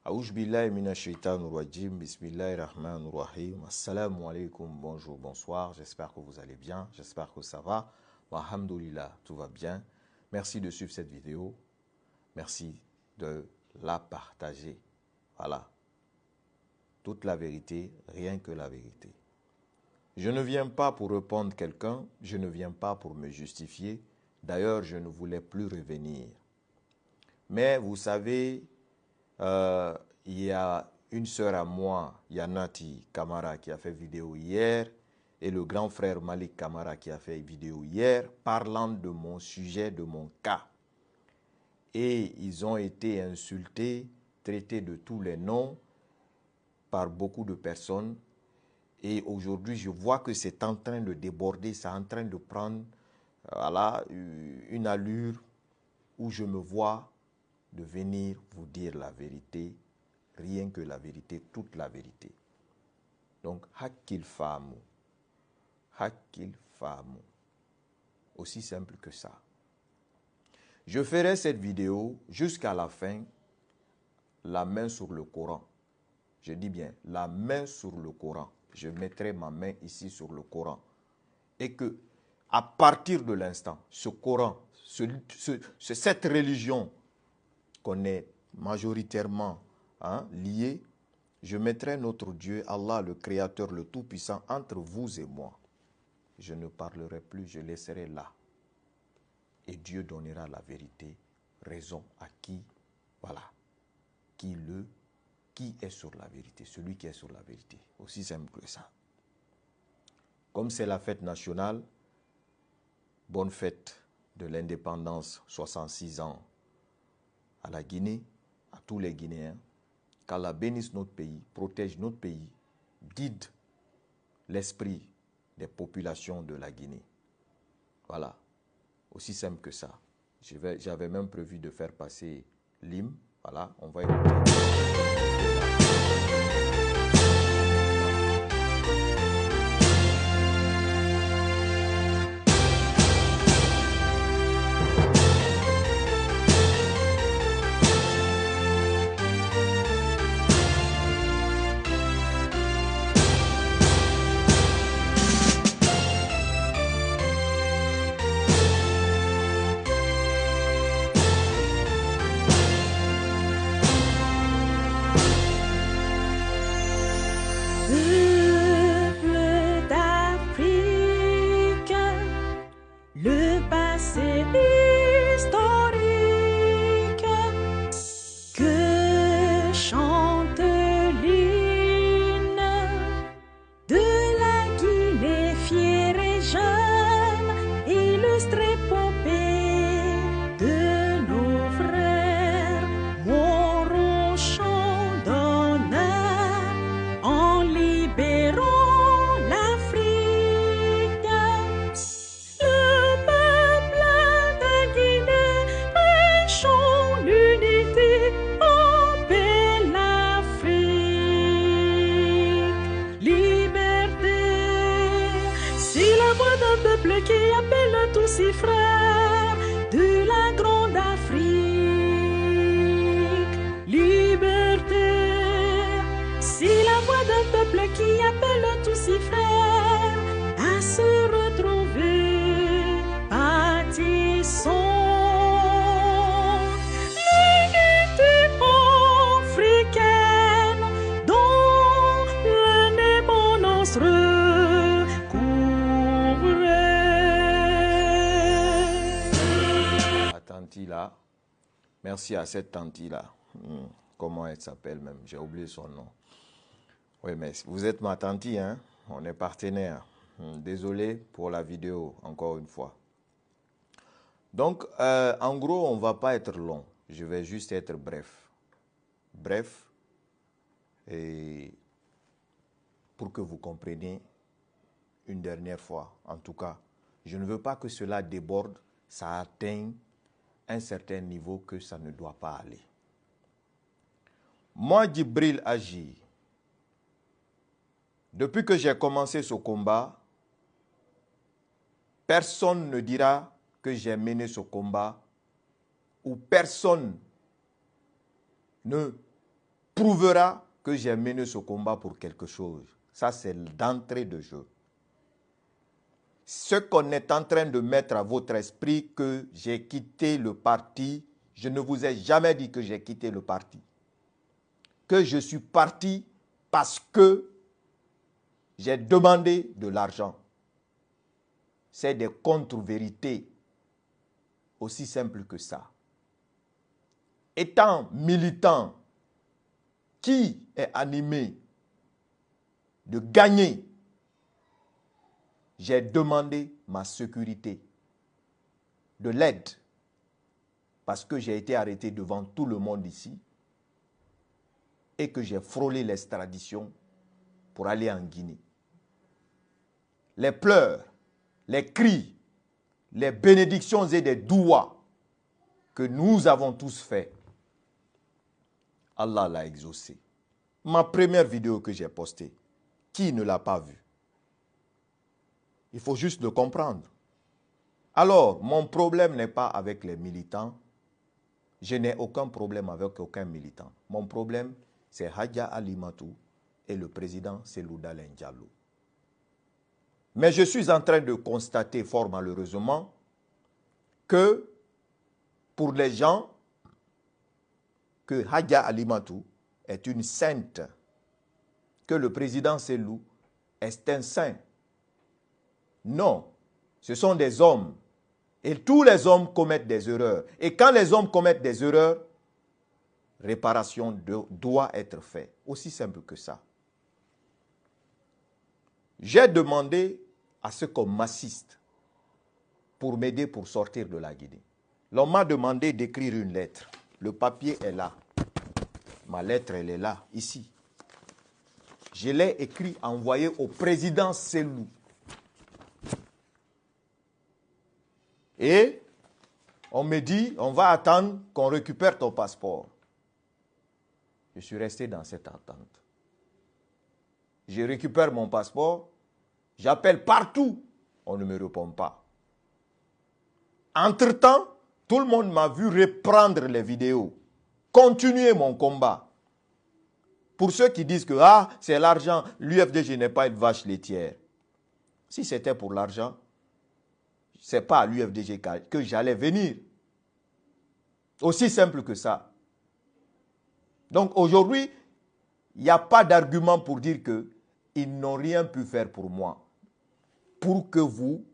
Aouj billahi minash shaitanir rajim, bismillahir rahmanir rahim, assalamu alaikum, bonjour, bonsoir, j'espère que vous allez bien, j'espère que ça va, alhamdoulilah, tout va bien. Merci de suivre cette vidéo, merci de la partager, voilà, toute la vérité, rien que la vérité. Je ne viens pas pour répondre quelqu'un, je ne viens pas pour me justifier, d'ailleurs je ne voulais plus revenir. Mais vous savez, il y a une sœur à moi, Yanati Kamara, qui a fait vidéo hier, et le grand frère Malik Kamara qui a fait vidéo hier, parlant de mon sujet, de mon cas. Et ils ont été insultés, traités de tous les noms par beaucoup de personnes. Et aujourd'hui, je vois que c'est en train de déborder, c'est en train de prendre voilà, une allure où je me vois de venir vous dire la vérité, rien que la vérité, toute la vérité. Donc, hakil famu, aussi simple que ça. Je ferai cette vidéo jusqu'à la fin, la main sur le Coran. Je dis bien, la main sur le Coran. Je mettrai ma main ici sur le Coran. Et que, à partir de l'instant, ce Coran, cette religion qu'on est majoritairement liés, je mettrai notre Dieu, Allah, le Créateur, le Tout-Puissant, entre vous et moi. Je ne parlerai plus, je laisserai là. Et Dieu donnera la vérité, raison à qui, voilà, qui est sur la vérité, celui qui est sur la vérité. Aussi simple que ça. Comme c'est la fête nationale, bonne fête de l'indépendance, 66 ans à la Guinée, à tous les Guinéens. Qu'Allah bénisse notre pays, protège notre pays, guide l'esprit des populations de la Guinée. Voilà, aussi simple que ça. J'avais même prévu de faire passer l'hymne. Voilà, on va écouter. Qui appelle tous ses frères de la grande Afrique. Liberté, c'est la voix d'un peuple qui appelle tous ses frères à se retrouver. Bâtissons l'unité africaine dont l'indépendance là. Merci à cette tante-là. Comment elle s'appelle même? J'ai oublié son nom. Oui, mais vous êtes ma tante, hein? On est partenaires. Désolé pour la vidéo, encore une fois. Donc, en gros, on ne va pas être long. Je vais juste être bref. Bref. Et pour que vous compreniez une dernière fois, en tout cas, je ne veux pas que cela déborde, ça atteigne un certain niveau que ça ne doit pas aller. Moi, Djibril Agi, depuis que j'ai commencé ce combat, personne ne dira que j'ai mené ce combat ou personne ne prouvera que j'ai mené ce combat pour quelque chose. Ça, c'est d'entrée de jeu. Ce qu'on est en train de mettre à votre esprit que j'ai quitté le parti, je ne vous ai jamais dit que j'ai quitté le parti. Que je suis parti parce que j'ai demandé de l'argent. C'est des contre-vérités. Aussi simple que ça. Étant militant, qui est animé de gagner, j'ai demandé ma sécurité, de l'aide, parce que j'ai été arrêté devant tout le monde ici et que j'ai frôlé l'extradition pour aller en Guinée. Les pleurs, les cris, les bénédictions et des douas que nous avons tous fait, Allah l'a exaucé. Ma première vidéo que j'ai postée, qui ne l'a pas vue? Il faut juste le comprendre. Alors, mon problème n'est pas avec les militants. Je n'ai aucun problème avec aucun militant. Mon problème, c'est Hadja Alimatou et le président Cellou Dalein Diallo. Mais je suis en train de constater fort malheureusement que pour les gens, que Hadja Alimatou est une sainte, que le président Cellou est un saint. Non, ce sont des hommes. Et tous les hommes commettent des erreurs. Et quand les hommes commettent des erreurs, réparation doit être faite. Aussi simple que ça. J'ai demandé à ce qu'on m'assiste pour m'aider pour sortir de la Guinée. L'on m'a demandé d'écrire une lettre. Le papier est là. Ma lettre, elle est là, ici. Je l'ai écrit, envoyé au président Cellou. Et on me dit, on va attendre qu'on récupère ton passeport. Je suis resté dans cette attente. Je récupère mon passeport, j'appelle partout, on ne me répond pas. Entre-temps, tout le monde m'a vu reprendre les vidéos, continuer mon combat. Pour ceux qui disent que c'est l'argent, l'UFDG n'est pas une vache laitière. Si c'était pour l'argent, ce n'est pas à l'UFDG que j'allais venir. Aussi simple que ça. Donc aujourd'hui, il n'y a pas d'argument pour dire qu'ils n'ont rien pu faire pour moi. Pour que vous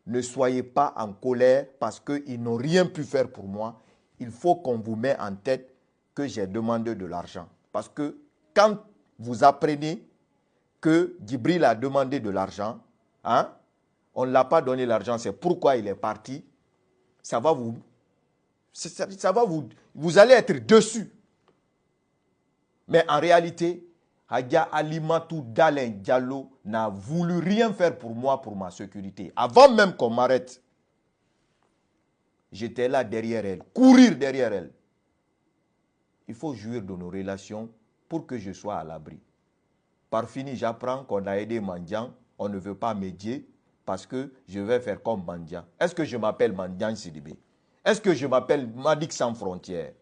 ne soyez pas en colère parce qu'ils n'ont rien pu faire pour moi, il faut qu'on vous mette en tête que j'ai demandé de l'argent. Parce que quand vous apprenez que Djibril a demandé de l'argent, on ne l'a pas donné l'argent, c'est pourquoi il est parti, vous allez être dessus. Mais en réalité, Hadja Alimatou Dalein Diallo n'a voulu rien faire pour moi, pour ma sécurité. Avant même qu'on m'arrête, j'étais là derrière elle, courir derrière elle. Il faut jouir de nos relations pour que je sois à l'abri. Par fini, j'apprends qu'on a aidé Mandian, on ne veut pas médier parce que je vais faire comme Mandian. Est-ce que je m'appelle Mandian Sidibé? Est-ce que je m'appelle Madik sans frontières?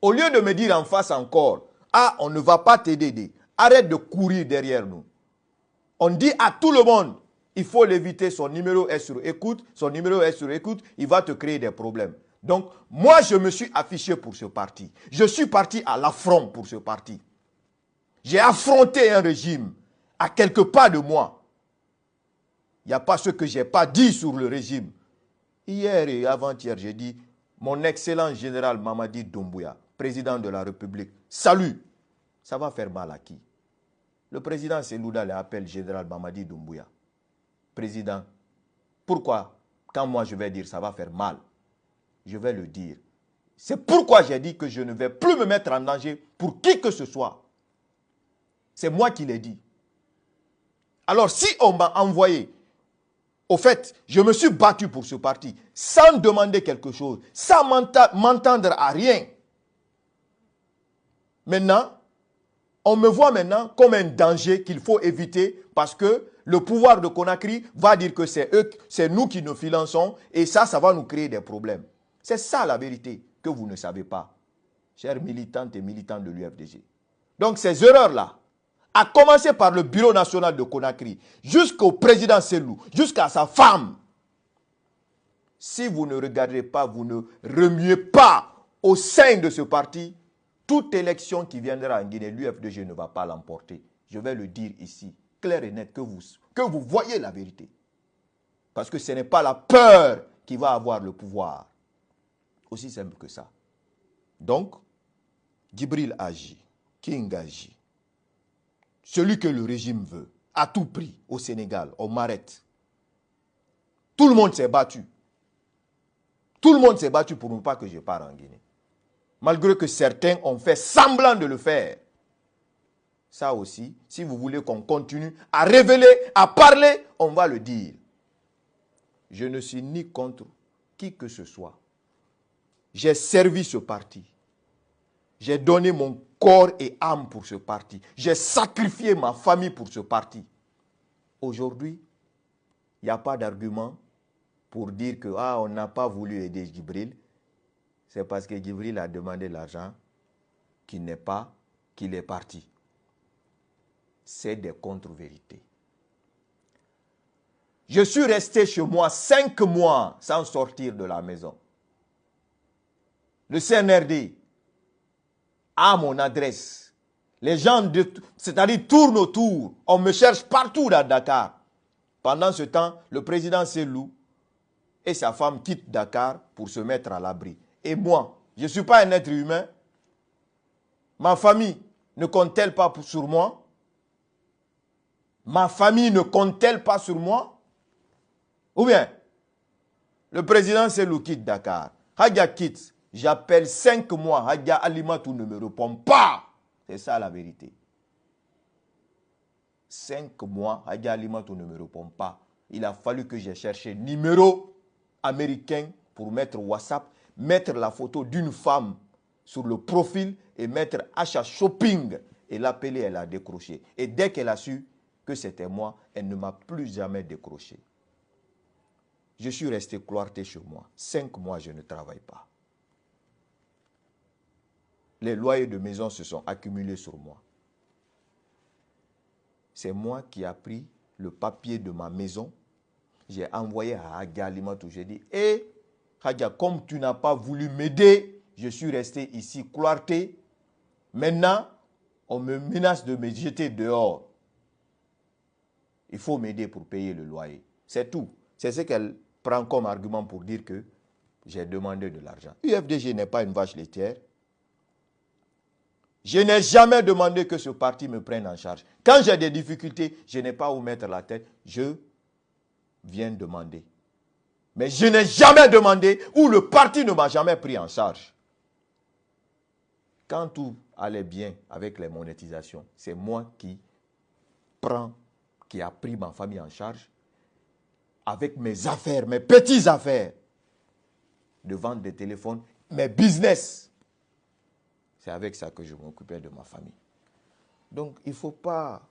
Au lieu de me dire en face encore, on ne va pas t'aider, arrête de courir derrière nous. On dit à tout le monde, il faut l'éviter, son numéro est sur écoute, il va te créer des problèmes. Donc, moi, je me suis affiché pour ce parti. Je suis parti à l'affront pour ce parti. J'ai affronté un régime à quelques pas de moi. Il n'y a pas ce que je n'ai pas dit sur le régime. Hier et avant-hier, j'ai dit, mon excellent général Mamadi Doumbouya, président de la République, salut. Ça va faire mal à qui? Le président Cellou Dalein appelle général Mamadi Doumbouya. Président, pourquoi quand moi je vais dire ça va faire mal, je vais le dire. C'est pourquoi j'ai dit que je ne vais plus me mettre en danger pour qui que ce soit. C'est moi qui l'ai dit. Alors si on m'a envoyé, au fait, je me suis battu pour ce parti, sans demander quelque chose, sans m'entendre à rien. Maintenant, on me voit maintenant comme un danger qu'il faut éviter parce que le pouvoir de Conakry va dire que c'est nous qui nous finançons et ça va nous créer des problèmes. C'est ça la vérité que vous ne savez pas. chers militantes et militants de l'UFDG. Donc ces erreurs-là, à commencer par le Bureau national de Conakry, jusqu'au président Selou, jusqu'à sa femme, si vous ne regardez pas, vous ne remuez pas au sein de ce parti, toute élection qui viendra en Guinée, l'UFDG ne va pas l'emporter. Je vais le dire ici, clair et net, que vous voyez la vérité. Parce que ce n'est pas la peur qui va avoir le pouvoir. Aussi simple que ça. Donc, Djibril agit, King agit. Celui que le régime veut, à tout prix, au Sénégal, on m'arrête. Tout le monde s'est battu. Tout le monde s'est battu pour ne pas que je parte en Guinée. Malgré que certains ont fait semblant de le faire. Ça aussi, si vous voulez qu'on continue à révéler, à parler, on va le dire. Je ne suis ni contre qui que ce soit. J'ai servi ce parti. J'ai donné mon corps et âme pour ce parti. J'ai sacrifié ma famille pour ce parti. Aujourd'hui, il n'y a pas d'argument pour dire que on n'a pas voulu aider Djibril. C'est parce que Djibril a demandé l'argent qu'il est parti. C'est des contre-vérités. Je suis resté chez moi 5 mois sans sortir de la maison. Le CNRD a mon adresse. Les gens, c'est-à-dire tournent autour. On me cherche partout à Dakar. Pendant ce temps, le président Selou et sa femme quittent Dakar pour se mettre à l'abri. Et moi, je ne suis pas un être humain. Ma famille ne compte-t-elle pas sur moi? Ma famille ne compte-t-elle pas sur moi? Ou bien, le président Selou quitte Dakar. Hadja quitte. J'appelle 5 mois. Hadja Alimatou ne me répond pas. C'est ça la vérité. 5 mois, Hadja Alimatou ne me répond pas. Il a fallu que j'ai cherché numéro américain pour mettre WhatsApp, mettre la photo d'une femme sur le profil et mettre achat shopping. Et l'appeler, elle a décroché. Et dès qu'elle a su que c'était moi, elle ne m'a plus jamais décroché. Je suis resté cloîtré chez moi. 5 mois, je ne travaille pas. Les loyers de maison se sont accumulés sur moi. C'est moi qui ai pris le papier de ma maison. J'ai envoyé à Hadja Alimatou. J'ai dit, Hadja, comme tu n'as pas voulu m'aider, je suis resté ici cloîtré. Maintenant, on me menace de me jeter dehors. Il faut m'aider pour payer le loyer. C'est tout. C'est ce qu'elle prend comme argument pour dire que j'ai demandé de l'argent. UFDG n'est pas une vache laitière. Je n'ai jamais demandé que ce parti me prenne en charge. Quand j'ai des difficultés, je n'ai pas où mettre la tête. Je viens demander. Mais je n'ai jamais demandé ou le parti ne m'a jamais pris en charge. Quand tout allait bien avec les monétisations, c'est moi qui a pris ma famille en charge avec mes affaires, mes petites affaires, de vendre des téléphones, mes business. C'est avec ça que je m'occupais de ma famille. Donc, il ne faut pas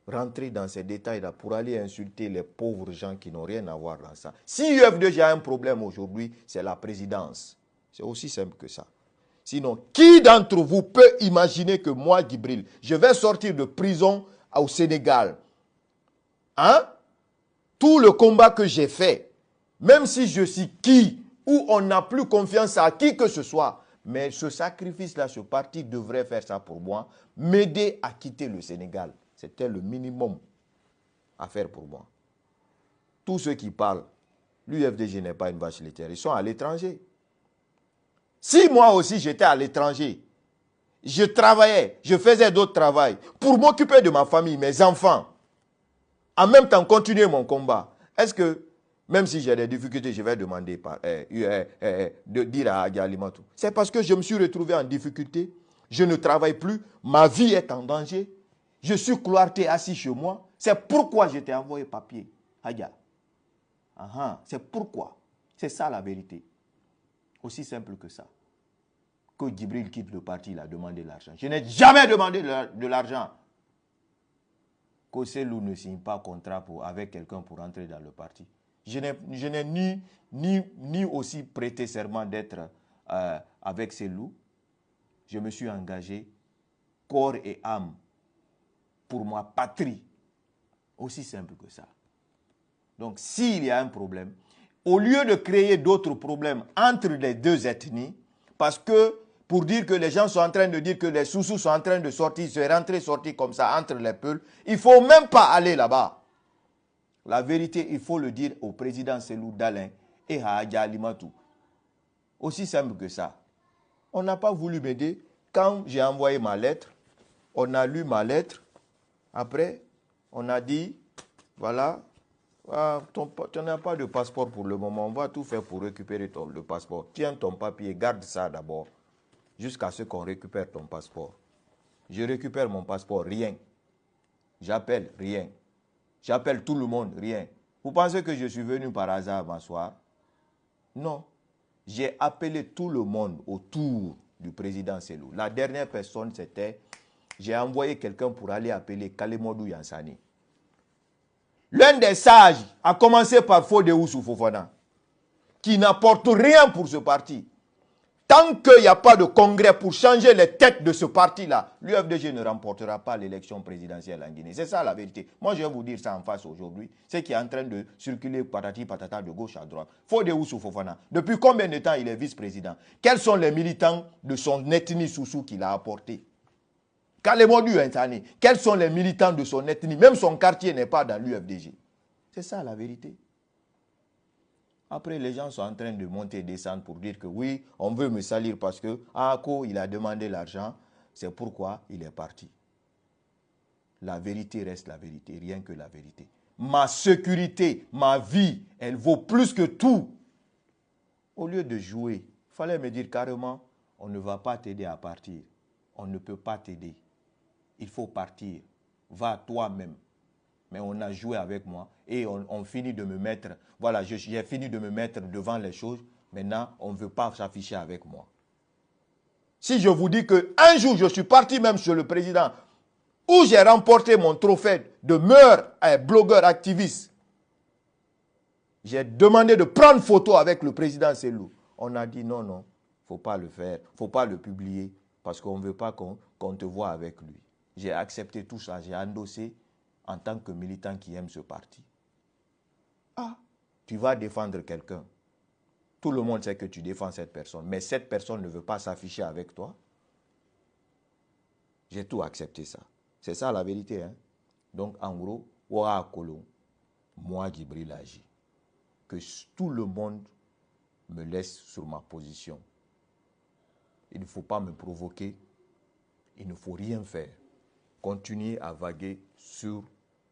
rentrer dans ces détails-là pour aller insulter les pauvres gens qui n'ont rien à voir dans ça. Si UFDG a un problème aujourd'hui, c'est la présidence. C'est aussi simple que ça. Sinon, qui d'entre vous peut imaginer que moi, Djibril, je vais sortir de prison au Sénégal? Hein? Tout le combat que j'ai fait, même si je suis qui, ou on n'a plus confiance à qui que ce soit, mais ce sacrifice-là, ce parti devrait faire ça pour moi, m'aider à quitter le Sénégal. C'était le minimum à faire pour moi. Tous ceux qui parlent, l'UFDG n'est pas une vache laitière, ils sont à l'étranger. Si moi aussi j'étais à l'étranger, je travaillais, je faisais d'autres travaux pour m'occuper de ma famille, mes enfants, en même temps continuer mon combat, est-ce que même si j'ai des difficultés, je vais demander de dire à Hadja Alimatou? C'est parce que je me suis retrouvé en difficulté. Je ne travaille plus. Ma vie est en danger. Je suis cloîtré assis chez moi. C'est pourquoi je t'ai envoyé papier. Hadja. C'est pourquoi. C'est ça la vérité. Aussi simple que ça. Que Djibril quitte le parti, il a demandé l'argent. Je n'ai jamais demandé de l'argent. Que Selou ne signe pas contrat avec quelqu'un pour entrer dans le parti. Je n'ai ni aussi prêté serment d'être avec Selou. je me suis engagé corps et âme pour ma patrie. Aussi simple que ça. Donc, s'il y a un problème, au lieu de créer d'autres problèmes entre les deux ethnies, parce que pour dire que les gens sont en train de dire que les Soussous sont en train de sortir, se rentrer, sortir comme ça entre les peuples, il ne faut même pas aller là-bas. La vérité, il faut le dire au président Selou Dalin et à Hadja Alimatou. Aussi simple que ça. On n'a pas voulu m'aider. Quand j'ai envoyé ma lettre, on a lu ma lettre. Après, on a dit, voilà, tu n'as pas de passeport pour le moment. On va tout faire pour récupérer le passeport. Tiens ton papier, garde ça d'abord. Jusqu'à ce qu'on récupère ton passeport. Je récupère mon passeport, rien. J'appelle, rien. J'appelle tout le monde, rien. Vous pensez que je suis venu par hasard m'asseoir? Non. J'ai appelé tout le monde autour du président Selou. La dernière personne, c'était, j'ai envoyé quelqu'un pour aller appeler Kalemodou Yansani. L'un des sages a commencé par Fodé Oussou Fofana, qui n'apporte rien pour ce parti. Tant qu'il n'y a pas de congrès pour changer les têtes de ce parti-là, l'UFDG ne remportera pas l'élection présidentielle en Guinée. C'est ça la vérité. Moi, je vais vous dire ça en face aujourd'hui. C'est qui est en train de circuler patati patata de gauche à droite. Fodé Oussou Fofana, depuis combien de temps il est vice-président? Quels sont les militants de son ethnie Soussou qu'il a apporté? Kalemodou Yansani, quels sont les militants de son ethnie? Même son quartier n'est pas dans l'UFDG. C'est ça la vérité. Après, les gens sont en train de monter et descendre pour dire que oui, on veut me salir parce que Ako, il a demandé l'argent. C'est pourquoi il est parti. La vérité reste la vérité, rien que la vérité. Ma sécurité, ma vie, elle vaut plus que tout. Au lieu de jouer, il fallait me dire carrément, on ne va pas t'aider à partir. On ne peut pas t'aider. Il faut partir. Va toi-même. Mais on a joué avec moi et on finit de me mettre, voilà, j'ai fini de me mettre devant les choses. Maintenant, on ne veut pas s'afficher avec moi. Si je vous dis qu'un jour, je suis parti même chez le président, où j'ai remporté mon trophée de meilleur blogueur activiste, j'ai demandé de prendre photo avec le président Selou. On a dit non, non, il ne faut pas le faire, il ne faut pas le publier, parce qu'on ne veut pas qu'on te voit avec lui. J'ai accepté tout ça, j'ai endossé en tant que militant qui aime ce parti. Ah, tu vas défendre quelqu'un. Tout le monde sait que tu défends cette personne, mais cette personne ne veut pas s'afficher avec toi. J'ai tout accepté ça. C'est ça la vérité. Hein? Donc, en gros, moi, Djibril agit. Que tout le monde me laisse sur ma position. Il ne faut pas me provoquer. Il ne faut rien faire. Continuez à vaguer sur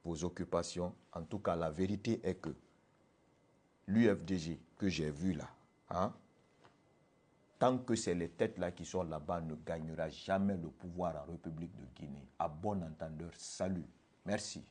vos occupations. En tout cas, la vérité est que l'UFDG que j'ai vu là, hein, tant que c'est les têtes là qui sont là-bas, ne gagnera jamais le pouvoir en République de Guinée. À bon entendeur, salut. Merci.